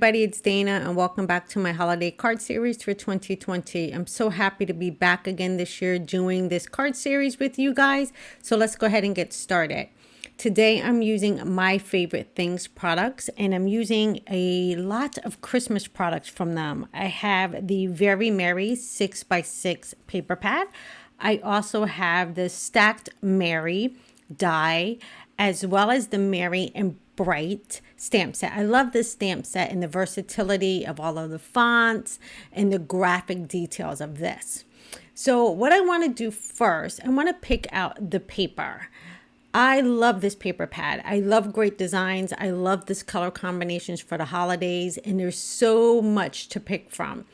everybody, it's Dana and welcome back to my holiday card series for 2020. I'm so happy to be back again this year doing this card series with you guys. So let's go ahead and get started. Today I'm using My Favorite Things products and I'm using a lot of Christmas products from them. I have the Very Merry 6x6 paper pad. I also have the Stacked Merry die, as well as the Merry and Bright stamp set. I love this stamp set and the versatility of all of the fonts and the graphic details of this. So what I want to do first, I want to pick out the paper. I love this paper pad. I love great designs. I love this color combinations for the holidays, and there's so much to pick from.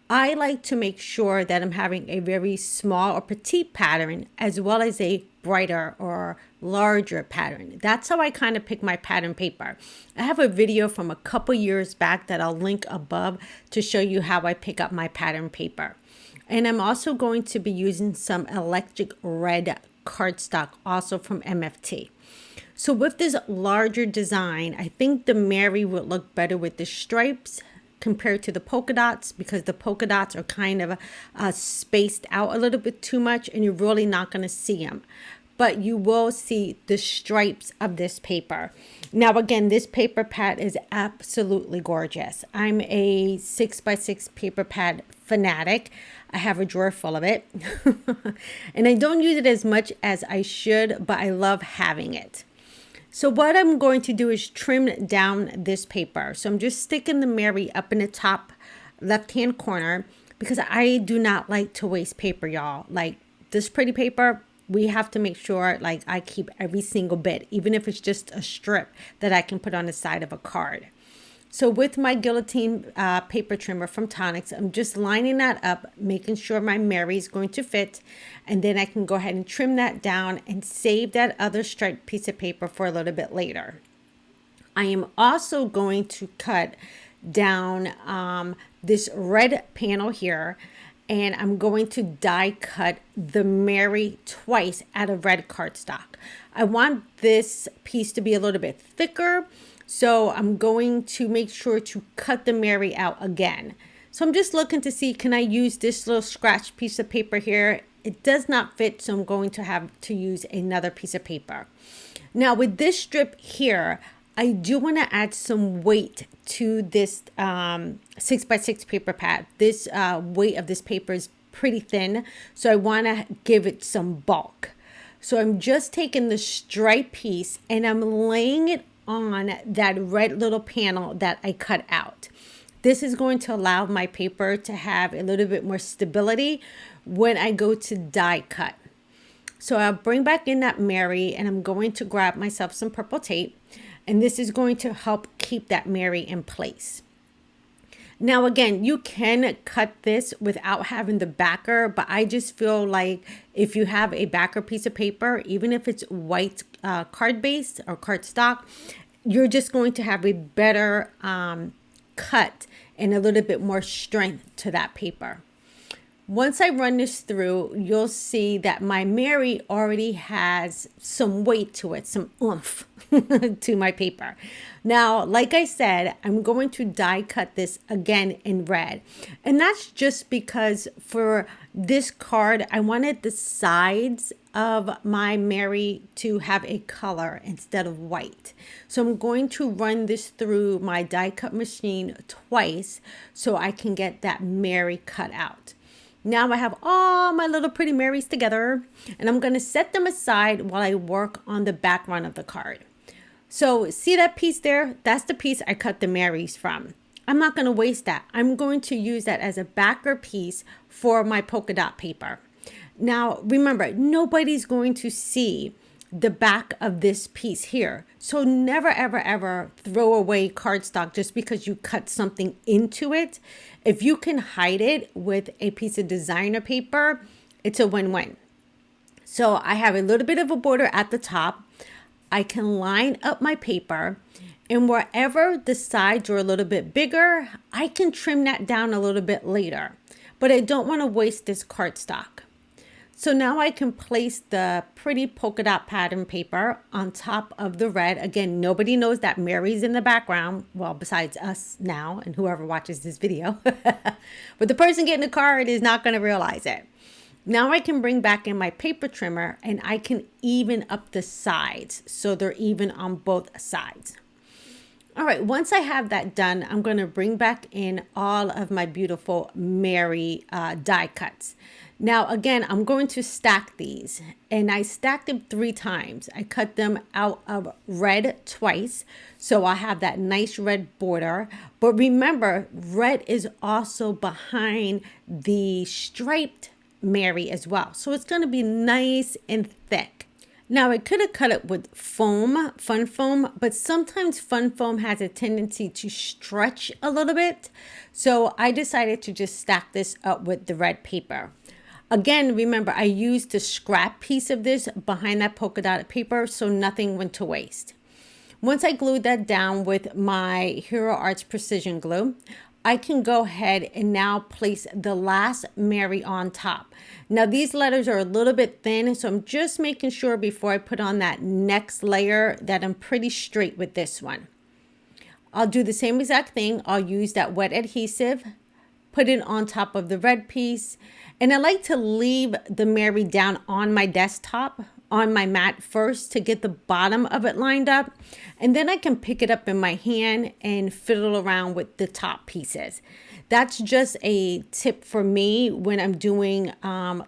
I like to make sure that I'm having a very small or petite pattern as well as a brighter or larger pattern. That's how I kind of pick my pattern paper. I have a video from a couple years back that I'll link above to show you how I pick up my pattern paper. And I'm also going to be using some electric red cardstock, also from MFT. So with this larger design, I think the Merry would look better with the stripes compared to the polka dots, because the polka dots are kind of spaced out a little bit too much and you're really not going to see them. But you will see the stripes of this paper. Now again, this paper pad is absolutely gorgeous. I'm a 6x6 paper pad fanatic. I have a drawer full of it. And I don't use it as much as I should, but I love having it. So what I'm going to do is trim down this paper. So I'm just sticking the Merry up in the top left-hand corner because I do not like to waste paper, y'all. Like this pretty paper, we have to make sure like I keep every single bit, even if it's just a strip that I can put on the side of a card. So with my guillotine paper trimmer from Tonic, I'm just lining that up, making sure my Merry is going to fit. And then I can go ahead and trim that down and save that other striped piece of paper for a little bit later. I am also going to cut down this red panel here. And I'm going to die cut the Merry twice out of red cardstock. I want this piece to be a little bit thicker. So I'm going to make sure to cut the Merry out again. So I'm just looking to see, can I use this little scratch piece of paper here? It does not fit, so I'm going to have to use another piece of paper. Now with this strip here, I do want to add some weight to this 6x6 paper pad. This weight of this paper is pretty thin, so I want to give it some bulk. So I'm just taking the stripe piece and I'm laying it on that red little panel that I cut out. This is going to allow my paper to have a little bit more stability when I go to die cut. So I'll bring back in that Merry and I'm going to grab myself some purple tape, and this is going to help keep that Merry in place. Now again, you can cut this without having the backer, but I just feel like if you have a backer piece of paper, even if it's white card based or cardstock, you're just going to have a better cut and a little bit more strength to that paper. Once I run this through, you'll see that my Merry already has some weight to it, some oomph to my paper. Now, like I said, I'm going to die cut this again in red. And that's just because for this card, I wanted the sides of my Merry to have a color instead of white. So I'm going to run this through my die cut machine twice so I can get that Merry cut out. Now I have all my little pretty Merrys together, and I'm going to set them aside while I work on the background of the card. So see that piece there? That's the piece I cut the Merrys from. I'm not going to waste that. I'm going to use that as a backer piece for my polka dot paper. Now remember, nobody's going to see the back of this piece here. So never, ever, ever throw away cardstock just because you cut something into it. If you can hide it with a piece of designer paper, it's a win-win. So I have a little bit of a border at the top. I can line up my paper, and wherever the sides are a little bit bigger, I can trim that down a little bit later. But I don't want to waste this cardstock. So now I can place the pretty polka dot pattern paper on top of the red. Again, nobody knows that Mary's in the background. Well, besides us now and whoever watches this video. But the person getting the card is not going to realize it. Now I can bring back in my paper trimmer and I can even up the sides so they're even on both sides. All right, once I have that done, I'm going to bring back in all of my beautiful Mary die cuts. Now, again, I'm going to stack these, and I stacked them 3 times. I cut them out of red twice, so I have that nice red border. But remember, red is also behind the striped Mary as well. So it's going to be nice and thick. Now, I could have cut it with foam, fun foam, but sometimes fun foam has a tendency to stretch a little bit. So I decided to just stack this up with the red paper. Again, remember, I used the scrap piece of this behind that polka dot paper, so nothing went to waste. Once I glued that down with my Hero Arts Precision Glue, I can go ahead and now place the last Mary on top. Now, these letters are a little bit thin, so I'm just making sure before I put on that next layer that I'm pretty straight with this one. I'll do the same exact thing. I'll use that wet adhesive, put it on top of the red piece. And I like to leave the Mary down on my desktop, on my mat first to get the bottom of it lined up. And then I can pick it up in my hand and fiddle around with the top pieces. That's just a tip for me when I'm doing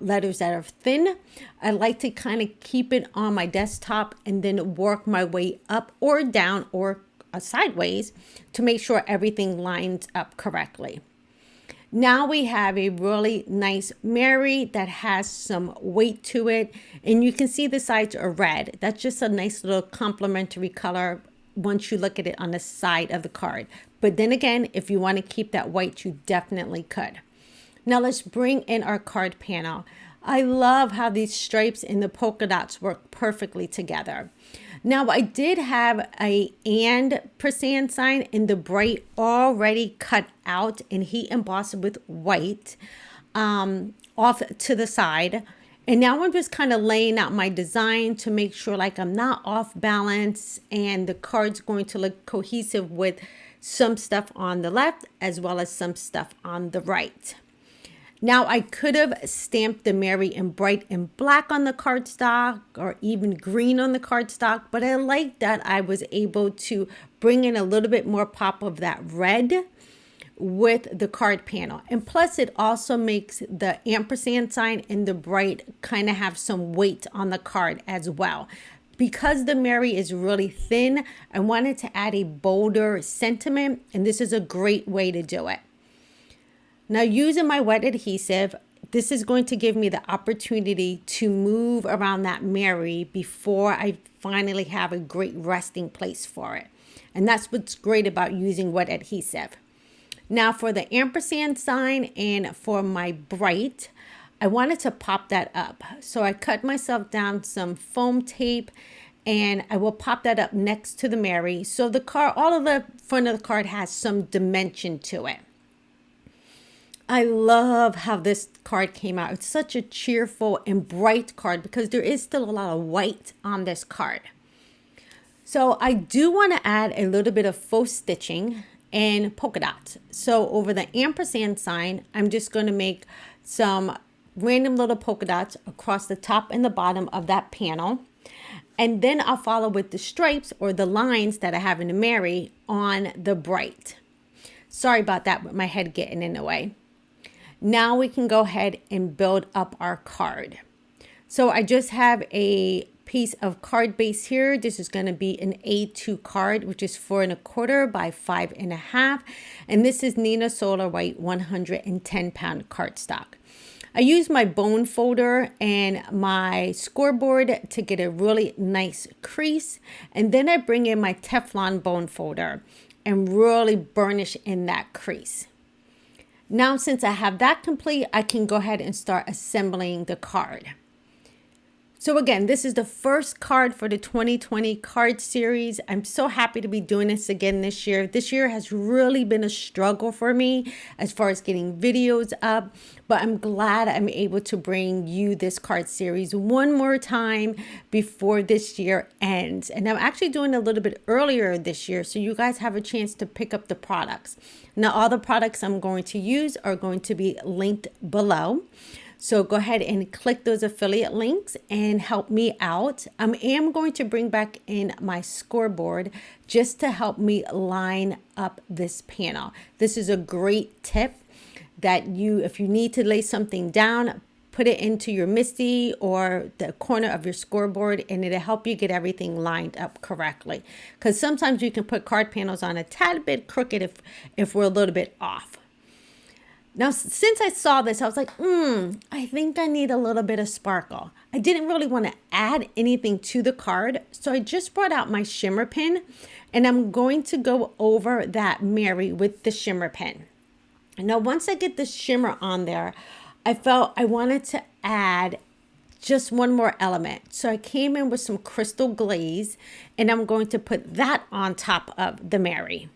letters that are thin. I like to kind of keep it on my desktop and then work my way up or down or sideways to make sure everything lines up correctly. Now we have a really nice Mary that has some weight to it. And you can see the sides are red. That's just a nice little complementary color once you look at it on the side of the card. But then again, if you want to keep that white, you definitely could. Now let's bring in our card panel. I love how these stripes and the polka dots work perfectly together. Now I did have a and percent sign in the bright already cut out and heat embossed with white off to the side. And now I'm just kind of laying out my design to make sure like I'm not off balance and the card's going to look cohesive with some stuff on the left as well as some stuff on the right. Now I could have stamped the Mary in bright and black on the cardstock or even green on the cardstock, but I like that I was able to bring in a little bit more pop of that red with the card panel. And plus it also makes the ampersand sign in the bright kind of have some weight on the card as well. Because the Mary is really thin, I wanted to add a bolder sentiment, and this is a great way to do it. Now using my wet adhesive, this is going to give me the opportunity to move around that Mary before I finally have a great resting place for it. And that's what's great about using wet adhesive. Now for the ampersand sign and for my bright, I wanted to pop that up. So I cut myself down some foam tape and I will pop that up next to the Mary. So the card, all of the front of the card has some dimension to it. I love how this card came out. It's such a cheerful and bright card because there is still a lot of white on this card. So I do want to add a little bit of faux stitching and polka dots. So over the ampersand sign, I'm just going to make some random little polka dots across the top and the bottom of that panel. And then I'll follow with the stripes or the lines that I have in the Mary on the bright. Sorry about that with my head getting in the way. Now we can go ahead and build up our card. So I just have a piece of card base here. This is going to be an A2 card, which is 4 1/4 by 5 1/2. And this is Neenah Solar White 110-pound cardstock. I use my bone folder and my scoreboard to get a really nice crease. And then I bring in my Teflon bone folder and really burnish in that crease. Now, since I have that complete, I can go ahead and start assembling the card. So again, this is the first card for the 2020 card series. I'm so happy to be doing this again this year. This year has really been a struggle for me as far as getting videos up, but I'm glad I'm able to bring you this card series one more time before this year ends. And I'm actually doing a little bit earlier this year, so you guys have a chance to pick up the products. Now, all the products I'm going to use are going to be linked below. So go ahead and click those affiliate links and help me out. I am going to bring back in my scoreboard just to help me line up this panel. This is a great tip that if you need to lay something down, put it into your MISTI or the corner of your scoreboard, and it'll help you get everything lined up correctly. Because sometimes you can put card panels on a tad bit crooked if we're a little bit off. Now, since I saw this, I was like, I think I need a little bit of sparkle. I didn't really want to add anything to the card, so I just brought out my shimmer pen, and I'm going to go over that Mary with the shimmer pen. Now, once I get the shimmer on there, I felt I wanted to add just one more element. So I came in with some crystal glaze, and I'm going to put that on top of the Mary.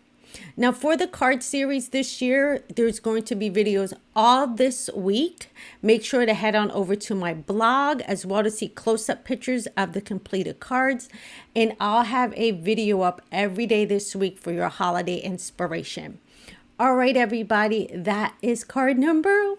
Now, for the card series this year, there's going to be videos all this week. Make sure to head on over to my blog as well to see close-up pictures of the completed cards. And I'll have a video up every day this week for your holiday inspiration. All right, everybody, that is card number 1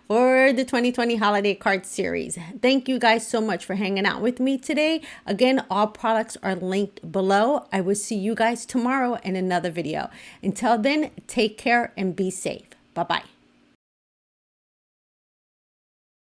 for the 2020 holiday card series. Thank you guys so much for hanging out with me today. Again, all products are linked below. I will see you guys tomorrow in another video. Until then, take care and be safe. Bye-bye.